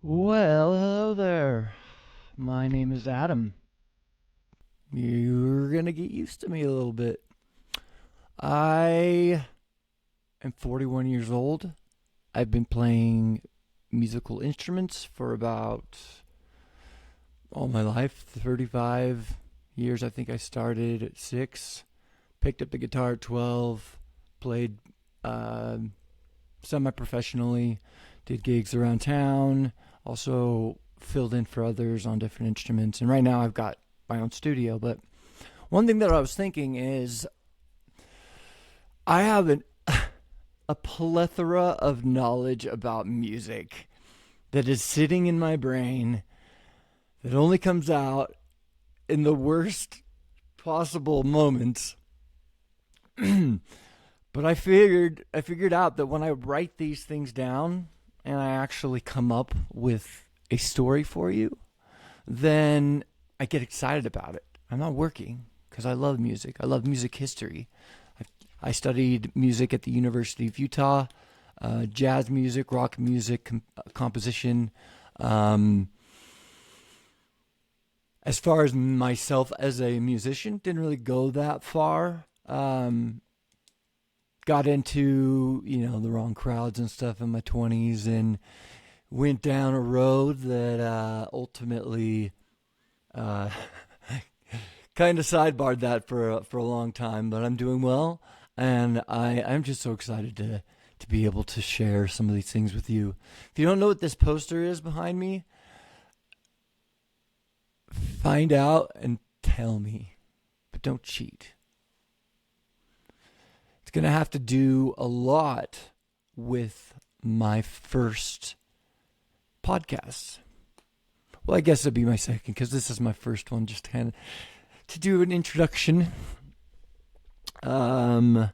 Well, hello there. My name is Adam. You're gonna get used to me a little bit. I am 41 years old. I've been playing musical instruments for about all my life 35 years. I think I started at 6, picked up the guitar at 12, played uh, semi professionally, did gigs around town, also filled in for others on different instruments. And right now I've got my own studio. But one thing that I was thinking is I have a plethora of knowledge about music that is sitting in my brain that only comes out in the worst possible moments. But I figured out that when I write these things down and I actually come up with a story for you, then I get excited about it. I'm not working because I love music. I love music history. I studied music at the University of Utah, jazz music, rock music, composition. Um, as far as myself as a musician, didn't really go that far. Got into the wrong crowds and stuff in my 20s and went down a road that ultimately uh, kind of sidebarred that for a long time. But I'm doing well, and I'm just so excited to be able to share some of these things with you. If you don't know what this poster is behind me, find out and tell me, but don't cheat. It's going to have to do a lot with my first podcast. Well, I guess it'd be my second because this is my first one, just kind of to do an introduction. Um,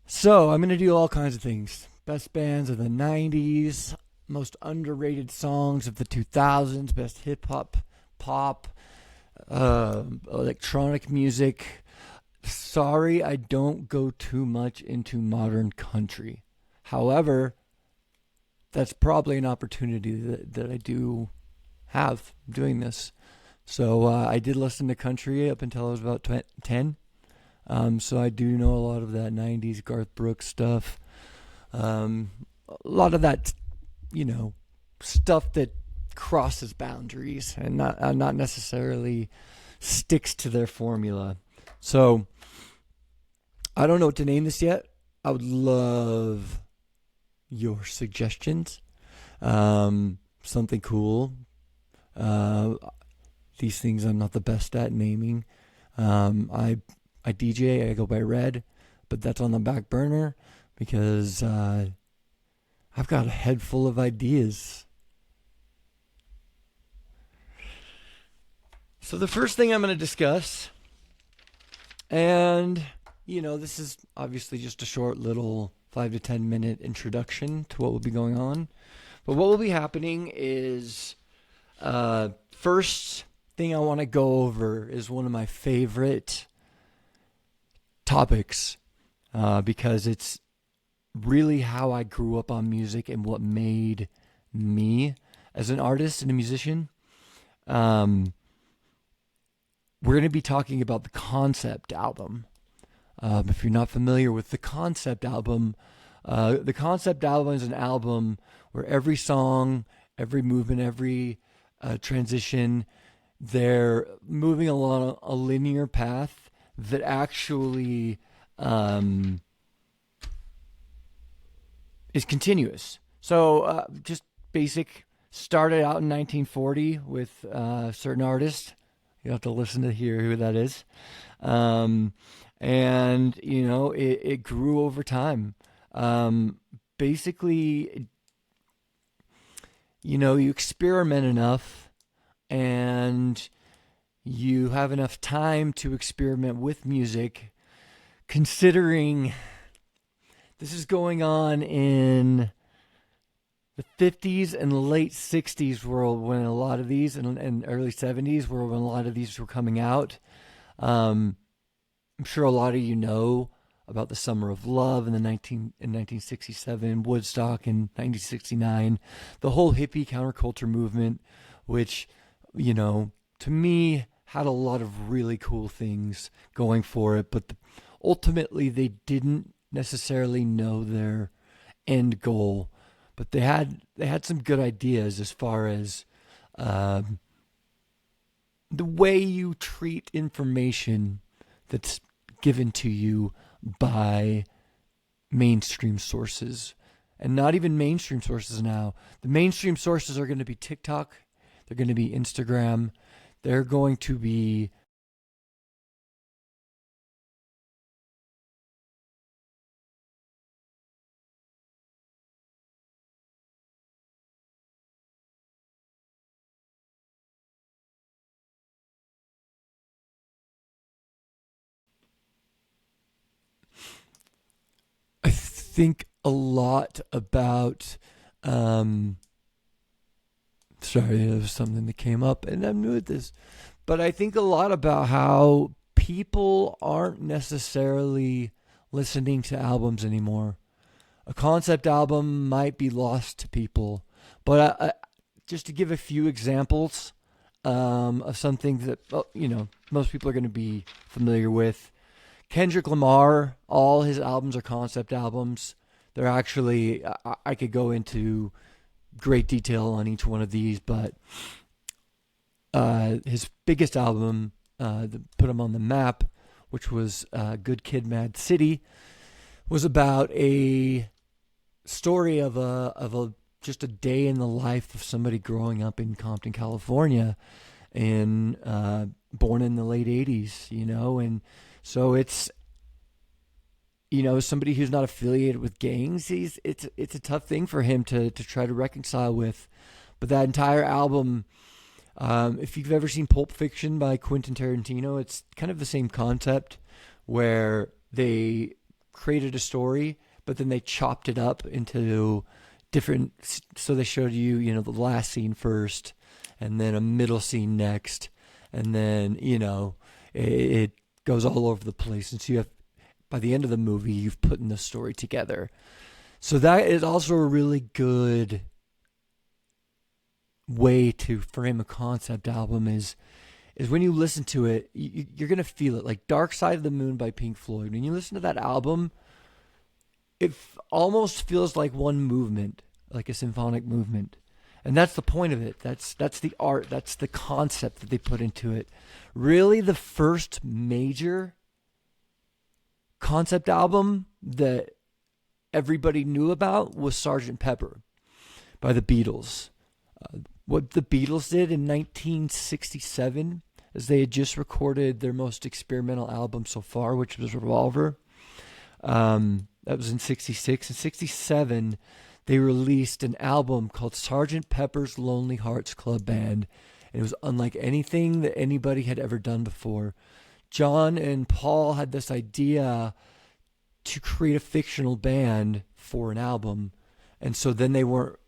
so I'm going to do all kinds of things. Best bands of the 90s, most underrated songs of the 2000s, best hip hop, pop, electronic music. Sorry, I don't go too much into modern country. However, that's probably an opportunity that I do have doing this. So I did listen to country up until I was about 10. So I do know a lot of that 90s Garth Brooks stuff. A lot of that, stuff that crosses boundaries and not necessarily sticks to their formula. So I don't know what to name this yet. I would love your suggestions. Something cool. Uh, these things I'm not the best at naming. I DJ. I go by Red, but that's on the back burner because I've got a head full of ideas. So the first thing I'm going to discuss, and this is obviously just a short little 5 to 10 minute introduction to what will be going on. But what will be happening is, first thing I want to go over is one of my favorite topics because it's really how I grew up on music and what made me as an artist and a musician. We're going to be talking about the concept album. If you're not familiar with the concept album is an album where every song, every movement, every transition, they're moving along a linear path that actually is continuous. So just basic, started out in 1940 with a certain artist. You have to listen to hear who that is. And, it grew over time. Basically, you experiment enough and you have enough time to experiment with music, considering this is going on in the 50s and late 60s world when a lot of these, and early 70s were when a lot of these were coming out. I'm sure a lot of you know about the Summer of Love in 1967, Woodstock in 1969, the whole hippie counterculture movement, which, to me had a lot of really cool things going for it, but ultimately they didn't necessarily know their end goal, but they had some good ideas as far as um, the way you treat information that's given to you by mainstream sources. And not even mainstream sources now. The mainstream sources are going to be TikTok, they're going to be Instagram, they're going to be. I think a lot about. Um, Sorry, there was something that came up, and I'm new at this. But I think a lot about how people aren't necessarily listening to albums anymore. A concept album might be lost to people, but just to give a few examples of something that most people are going to be familiar with. Kendrick Lamar, all his albums are concept albums. They're actually I could go into great detail on each one of these, but his biggest album that put him on the map, which was Good Kid, Mad City, was about a story of a just a day in the life of somebody growing up in Compton, California, and born in the late '80s, and so it's somebody who's not affiliated with gangs. It's a tough thing for him to try to reconcile with, but that entire album. If you've ever seen Pulp Fiction by Quentin Tarantino, it's kind of the same concept where they created a story, but then they chopped it up into different. So they showed you, the last scene first, and then a middle scene next, and then it goes all over the place. And so you have, by the end of the movie, you've put in the story together. So that is also a really good way to frame a concept album is when you listen to it, you're going to feel it. Like Dark Side of the Moon by Pink Floyd. When you listen to that album, it almost feels like one movement, like a symphonic movement. And that's the point of it. That's the art. That's the concept that they put into it. Really, the first major concept album that everybody knew about was Sgt. Pepper by the Beatles. What the Beatles did in 1967 is they had just recorded their most experimental album so far, which was Revolver. That was in 66. In 67, they released an album called Sgt. Pepper's Lonely Hearts Club Band. And it was unlike anything that anybody had ever done before. John and Paul had this idea to create a fictional band for an album. And so then they weren't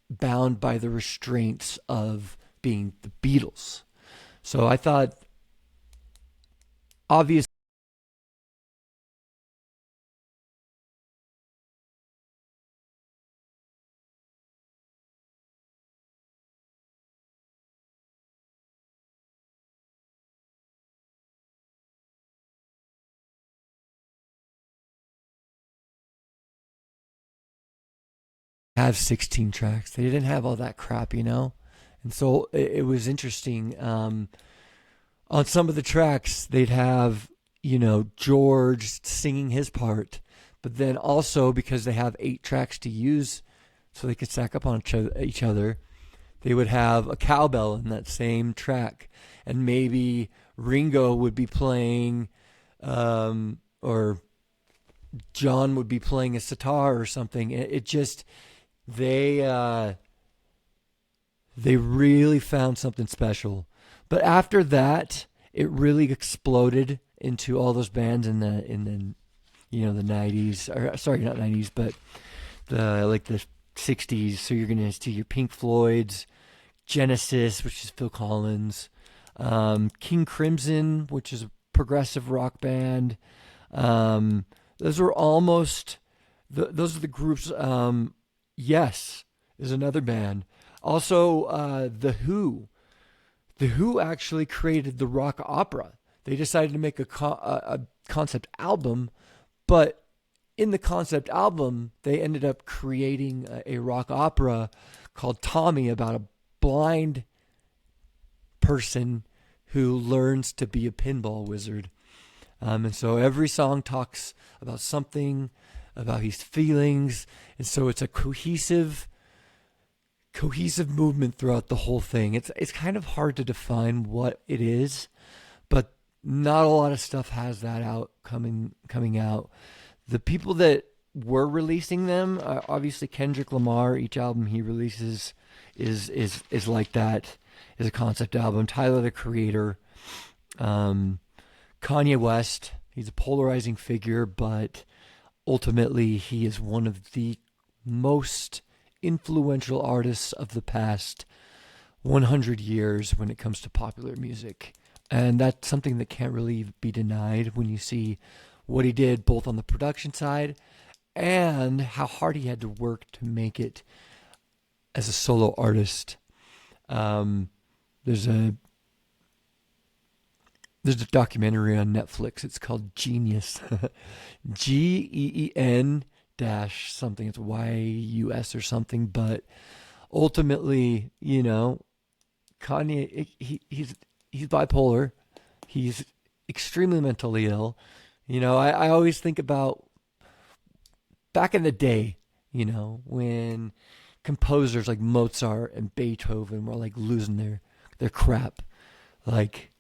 bound by the restraints of being the Beatles. So I thought, obviously, have 16 tracks. They didn't have all that crap. And so it was interesting. On some of the tracks, they'd have, George singing his part, but then also because they have 8 tracks to use so they could stack up on each other, they would have a cowbell in that same track. And maybe Ringo would be playing, or John would be playing a sitar or something. It just, they, they really found something special. But after that, it really exploded into all those bands in the 90s, or sorry, not 90s, but the 60s. So you're gonna see your Pink Floyds, Genesis, which is Phil Collins, King Crimson, which is a progressive rock band, um, Those are almost those are the groups. Yes is another band. Also, the Who. The Who actually created the rock opera. They decided to make a concept album, but in the concept album, they ended up creating a rock opera called Tommy about a blind person who learns to be a pinball wizard. And so every song talks about something, about his feelings, and so it's a cohesive movement throughout the whole thing. It's kind of hard to define what it is, but not a lot of stuff has that out coming out. The people that were releasing them, obviously Kendrick Lamar, each album he releases is like that, is a concept album. Tyler the Creator, Kanye West, he's a polarizing figure, but ultimately he is one of the most influential artists of the past 100 years when it comes to popular music. And that's something that can't really be denied when you see what he did both on the production side and how hard he had to work to make it as a solo artist. There's a documentary on Netflix. It's called Genius. GEEN dash something. It's YUS or something. But ultimately, Kanye, he's bipolar. He's extremely mentally ill. I always think about back in the day, when composers like Mozart and Beethoven were like losing their crap. Like,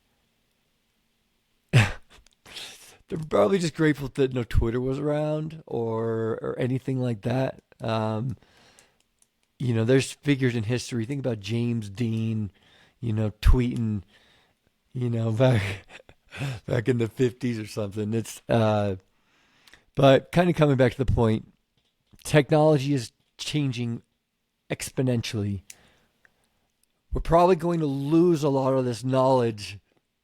they're probably just grateful that no Twitter was around or anything like that. There's figures in history. Think about James Dean, tweeting, back in the 50s or something. It's but kind of coming back to the point, technology is changing exponentially. We're probably going to lose a lot of this knowledge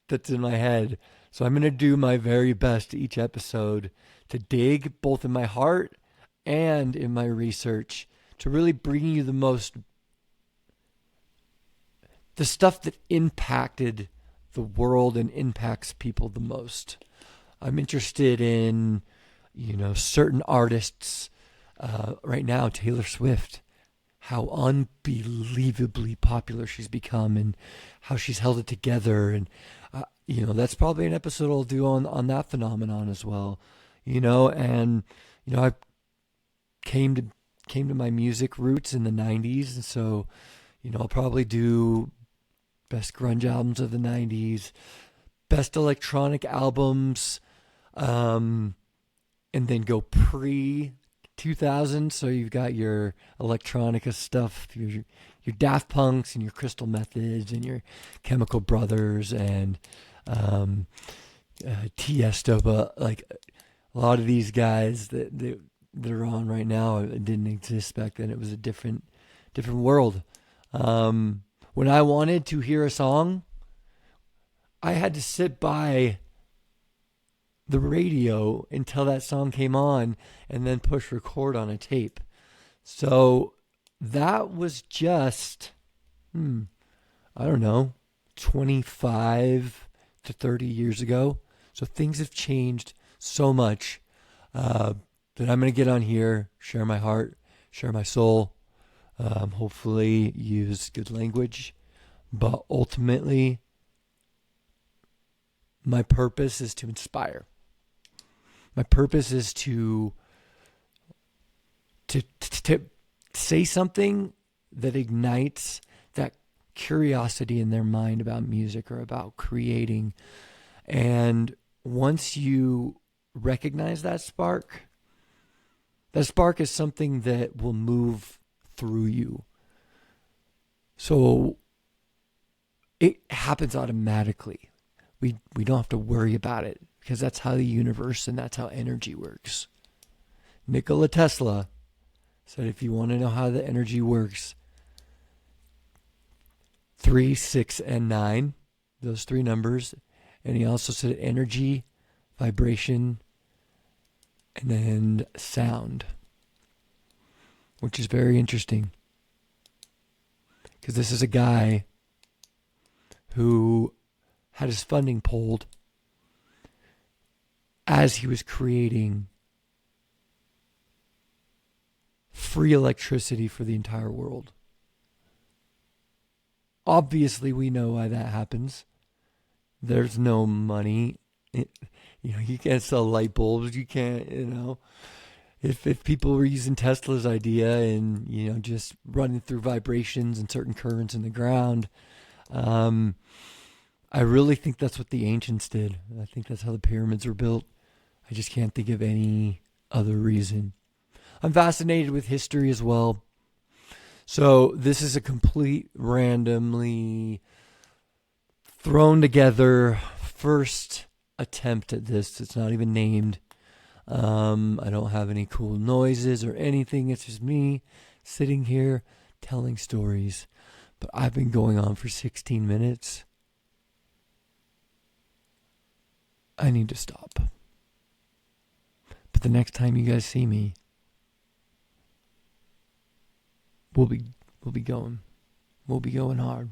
that's in my head. So I'm going to do my very best each episode to dig both in my heart and in my research to really bring you the stuff that impacted the world and impacts people the most. I'm interested in, certain artists. Right now, Taylor Swift, how unbelievably popular she's become and how she's held it together. And, that's probably an episode I'll do on that phenomenon as well. I came to my music roots in the 90s. And so, I'll probably do best grunge albums of the 90s, best electronic albums, and then go pre 2000. So you've got your electronica stuff, your Daft Punks and your Crystal Methods and your Chemical Brothers and Tiesto. But like a lot of these guys that are on right now, it didn't exist back then. It was a different world. When I wanted to hear a song, I had to sit by the radio until that song came on and then push record on a tape. So that was just, I don't know, 25 to 30 years ago. So things have changed so much that I'm going to get on here, share my heart, share my soul, hopefully use good language. But ultimately, my purpose is to inspire. My purpose is to say something that ignites that curiosity in their mind about music or about creating. And once you recognize that spark is something that will move through you. So it happens automatically. We don't have to worry about it because that's how the universe and that's how energy works. Nikola Tesla said if you want to know how the energy works, 3, 6, and 9, those three numbers. And he also said energy, vibration, and then sound, which is very interesting because this is a guy who had his funding pulled as he was creating free electricity for the entire world. Obviously, we know why that happens. There's no money. You can't sell light bulbs. You can't, if people were using Tesla's idea and, just running through vibrations and certain currents in the ground, I really think that's what the ancients did. I think that's how the pyramids were built. I just can't think of any other reason. I'm fascinated with history as well. So this is a complete randomly thrown together first attempt at this. It's not even named. I don't have any cool noises or anything. It's just me sitting here telling stories. But I've been going on for 16 minutes. I need to stop. But the next time you guys see me, we'll be going. We'll be going hard.